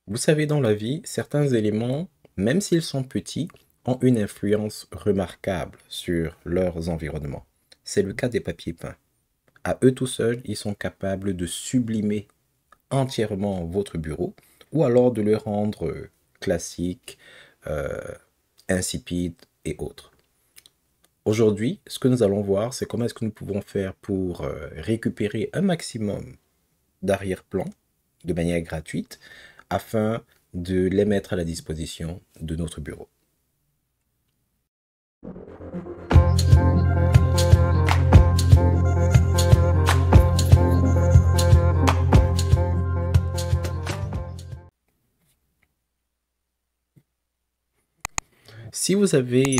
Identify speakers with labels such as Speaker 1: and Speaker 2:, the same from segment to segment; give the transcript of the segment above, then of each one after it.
Speaker 1: Vous savez, dans la vie, certains éléments, même s'ils sont petits, ont une influence remarquable sur leurs environnements. C'est le cas des papiers peints. À eux tout seuls, ils sont capables de sublimer entièrement votre bureau ou alors de le rendre classique, euh, insipide et autres. Aujourd'hui, ce que nous allons voir, c'est comment est-ce que nous pouvons faire pour récupérer un maximum d'arrière-plan de manière gratuite afin de les mettre à la disposition de notre bureau. Si vous avez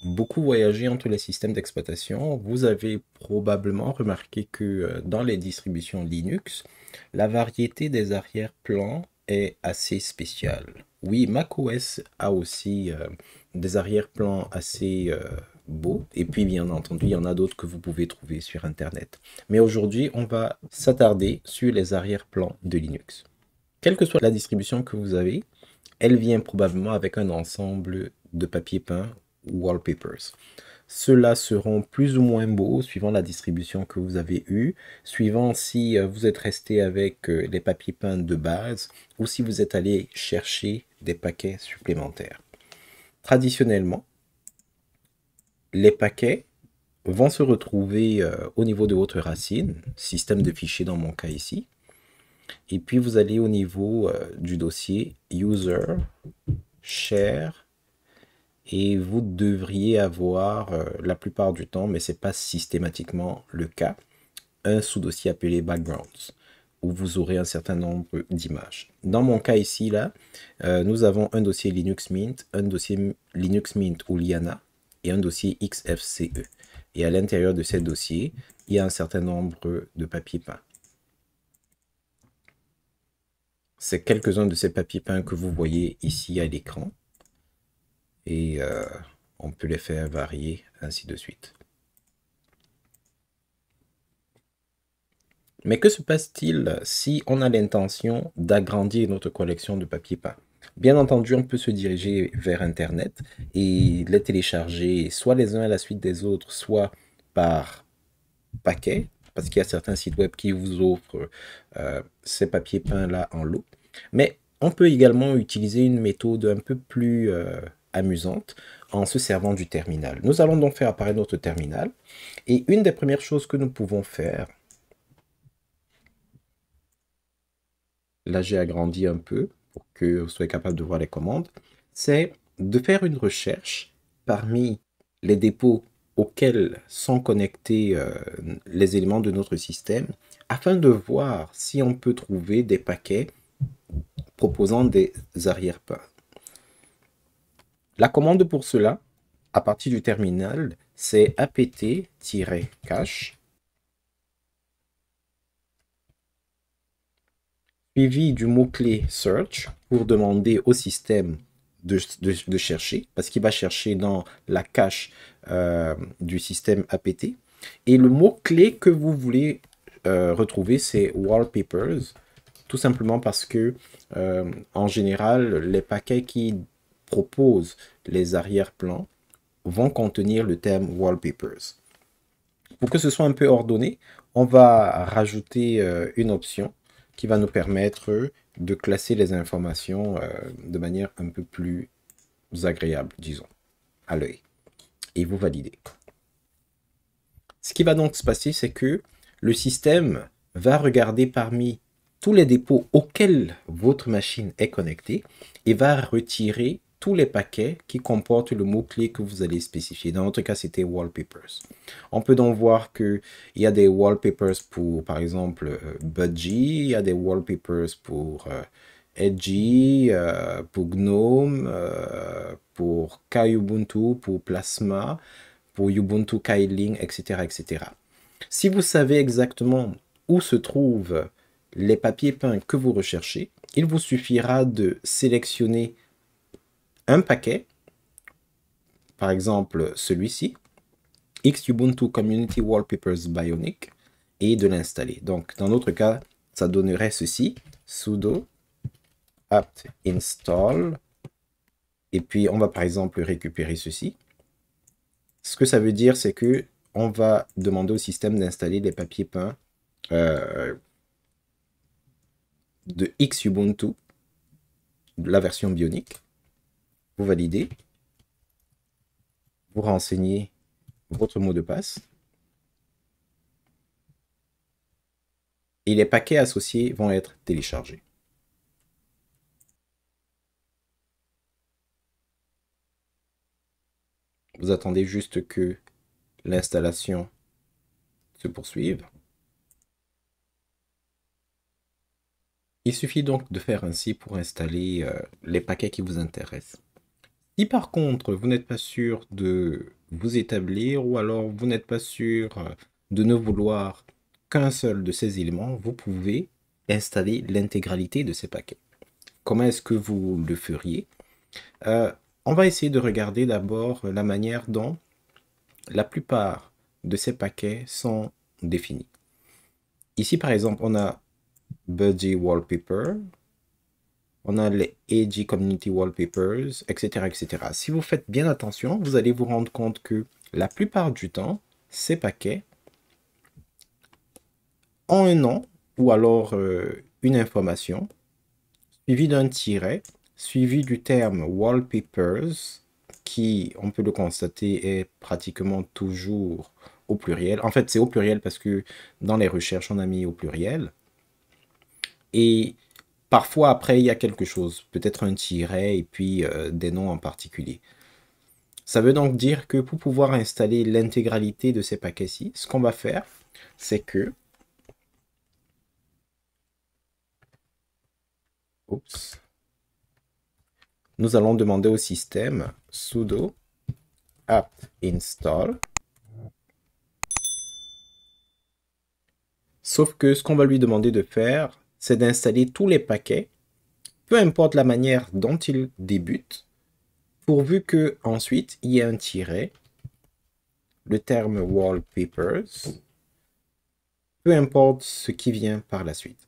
Speaker 1: beaucoup voyagé entre les systèmes d'exploitation, vous avez probablement remarqué que dans les distributions Linux, la variété des arrière-plans est assez spéciale. Oui, macOS a aussi des arrière-plans assez beaux, et puis bien entendu, il y en a d'autres que vous pouvez trouver sur Internet. Mais aujourd'hui, on va s'attarder sur les arrière-plans de Linux. Quelle que soit la distribution que vous avez, elle vient probablement avec un ensemble de papier peint ou wallpapers. Ceux-là seront plus ou moins beaux suivant la distribution que vous avez eue, suivant si vous êtes resté avec les papiers peints de base ou si vous êtes allé chercher des paquets supplémentaires. Traditionnellement, les paquets vont se retrouver au niveau de votre racine, système de fichiers dans mon cas ici, et puis vous allez au niveau du dossier User, Share, et vous devriez avoir la plupart du temps, mais ce n'est pas systématiquement le cas, un sous-dossier appelé Backgrounds, où vous aurez un certain nombre d'images. Dans mon cas ici, là, nous avons un dossier Linux Mint, un dossier Linux Mint ou Liana, et un dossier XFCE. Et à l'intérieur de ces dossiers, il y a un certain nombre de papiers peints. C'est quelques-uns de ces papiers peints que vous voyez ici à l'écran. Et on peut les faire varier, ainsi de suite. Mais que se passe-t-il si on a l'intention d'agrandir notre collection de papier peint? Bien entendu, on peut se diriger vers Internet et les télécharger soit les uns à la suite des autres, soit par paquet, parce qu'il y a certains sites web qui vous offrent ces papiers peints-là en lot. Mais on peut également utiliser une méthode un peu plus amusante en se servant du terminal. Nous allons donc faire apparaître notre terminal. Et une des premières choses que nous pouvons faire, là j'ai agrandi un peu pour que vous soyez capable de voir les commandes, c'est de faire une recherche parmi les dépôts auxquels sont connectés les éléments de notre système afin de voir si on peut trouver des paquets proposant des arrière-plans. La commande pour cela, à partir du terminal, c'est apt-cache suivi du mot-clé search pour demander au système de chercher, parce qu'il va chercher dans la cache du système apt. Et le mot-clé que vous voulez retrouver, c'est wallpapers, tout simplement parce que, en général, les paquets qui proposent les arrière-plans vont contenir le terme wallpapers. Pour que ce soit un peu ordonné, on va rajouter une option qui va nous permettre de classer les informations de manière un peu plus agréable, disons, à l'œil. Et vous validez. Ce qui va donc se passer, c'est que le système va regarder parmi tous les dépôts auxquels votre machine est connectée et va retirer tous les paquets qui comportent le mot-clé que vous allez spécifier. Dans notre cas, c'était wallpapers. On peut donc voir qu'il y a des wallpapers pour, par exemple, Budgie, il y a des wallpapers pour Edgy, pour GNOME, pour KUbuntu, pour Plasma, pour Ubuntu Kylin, etc., etc. Si vous savez exactement où se trouvent les papiers peints que vous recherchez, il vous suffira de sélectionner un paquet, par exemple celui-ci, Xubuntu Community Wallpapers Bionic, et de l'installer. Donc, dans notre cas, ça donnerait ceci, sudo apt install, et puis on va par exemple récupérer ceci. Ce que ça veut dire, c'est que on va demander au système d'installer les papiers peints de Xubuntu, la version Bionic. Vous validez, vous renseignez votre mot de passe, et les paquets associés vont être téléchargés. Vous attendez juste que l'installation se poursuive. Il suffit donc de faire ainsi pour installer les paquets qui vous intéressent. Si par contre, vous n'êtes pas sûr de vous établir ou alors vous n'êtes pas sûr de ne vouloir qu'un seul de ces éléments, vous pouvez installer l'intégralité de ces paquets. Comment est-ce que vous le feriez? On va essayer de regarder d'abord la manière dont la plupart de ces paquets sont définis. Ici, par exemple, on a Budgie Wallpaper, on a les AG Community Wallpapers, etc., etc. Si vous faites bien attention, vous allez vous rendre compte que la plupart du temps, ces paquets ont un nom ou alors une information suivi d'un tiret, suivi du terme Wallpapers, qui, on peut le constater, est pratiquement toujours au pluriel. En fait, c'est au pluriel parce que dans les recherches, on a mis au pluriel. Et parfois, après, il y a quelque chose, peut-être un tiret et puis des noms en particulier. Ça veut donc dire que pour pouvoir installer l'intégralité de ces paquets-ci, ce qu'on va faire, c'est que... Oups. Nous allons demander au système sudo apt install. Sauf que ce qu'on va lui demander de faire, c'est d'installer tous les paquets, peu importe la manière dont ils débutent, pourvu que ensuite il y ait un tiret, le terme wallpapers, peu importe ce qui vient par la suite.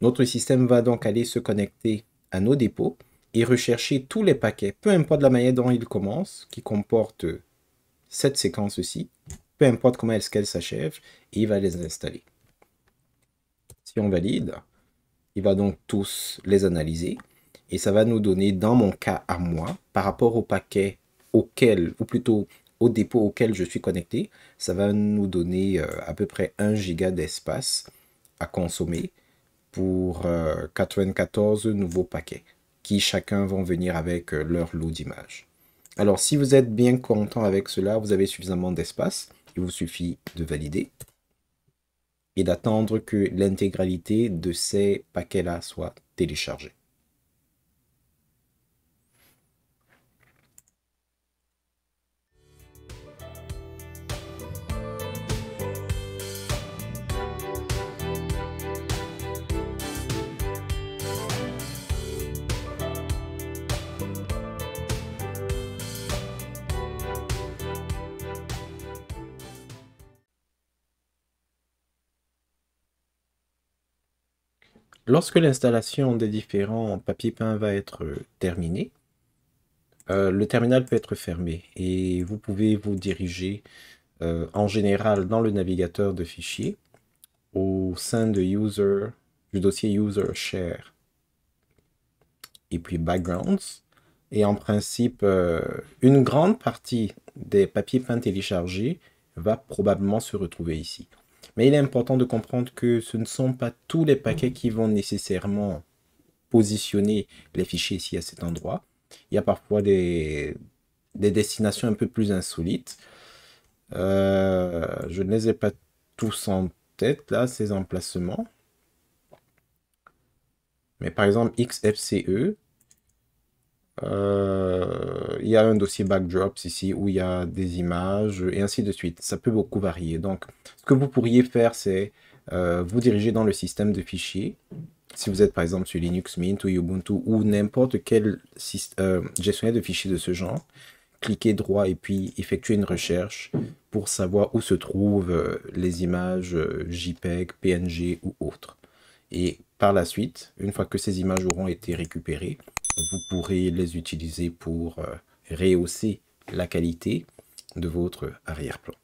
Speaker 1: Notre système va donc aller se connecter à nos dépôts et rechercher tous les paquets, peu importe la manière dont ils commencent, qui comportent cette séquence-ci, peu importe comment est-ce qu'elle s'achève, et il va les installer. Si on valide, il va donc tous les analyser, et ça va nous donner, dans mon cas à moi, par rapport au paquet auquel, ou plutôt au dépôt auquel je suis connecté, ça va nous donner à peu près 1 giga d'espace à consommer pour 94 nouveaux paquets, qui chacun vont venir avec leur lot d'images. Alors, si vous êtes bien content avec cela, vous avez suffisamment d'espace, il vous suffit de valider et d'attendre que l'intégralité de ces paquets-là soit téléchargée. Lorsque l'installation des différents papiers peints va être terminée, le terminal peut être fermé et vous pouvez vous diriger en général dans le navigateur de fichiers au sein de du dossier user share et puis backgrounds. Et en principe, une grande partie des papiers peints téléchargés va probablement se retrouver ici. Mais il est important de comprendre que ce ne sont pas tous les paquets qui vont nécessairement positionner les fichiers ici à cet endroit. Il y a parfois des destinations un peu plus insolites. Je ne les ai pas tous en tête, là, ces emplacements. Mais par exemple, XFCE, il y a un dossier backdrops ici où il y a des images et ainsi de suite. Ça peut beaucoup varier. Donc, ce que vous pourriez faire, c'est vous diriger dans le système de fichiers. Si vous êtes par exemple sur Linux Mint ou Ubuntu ou n'importe quel gestionnaire de fichiers de ce genre, cliquez droit et puis effectuez une recherche pour savoir où se trouvent les images JPEG, PNG ou autres. Et par la suite, une fois que ces images auront été récupérées, vous pourrez les utiliser pour rehausser la qualité de votre arrière-plan.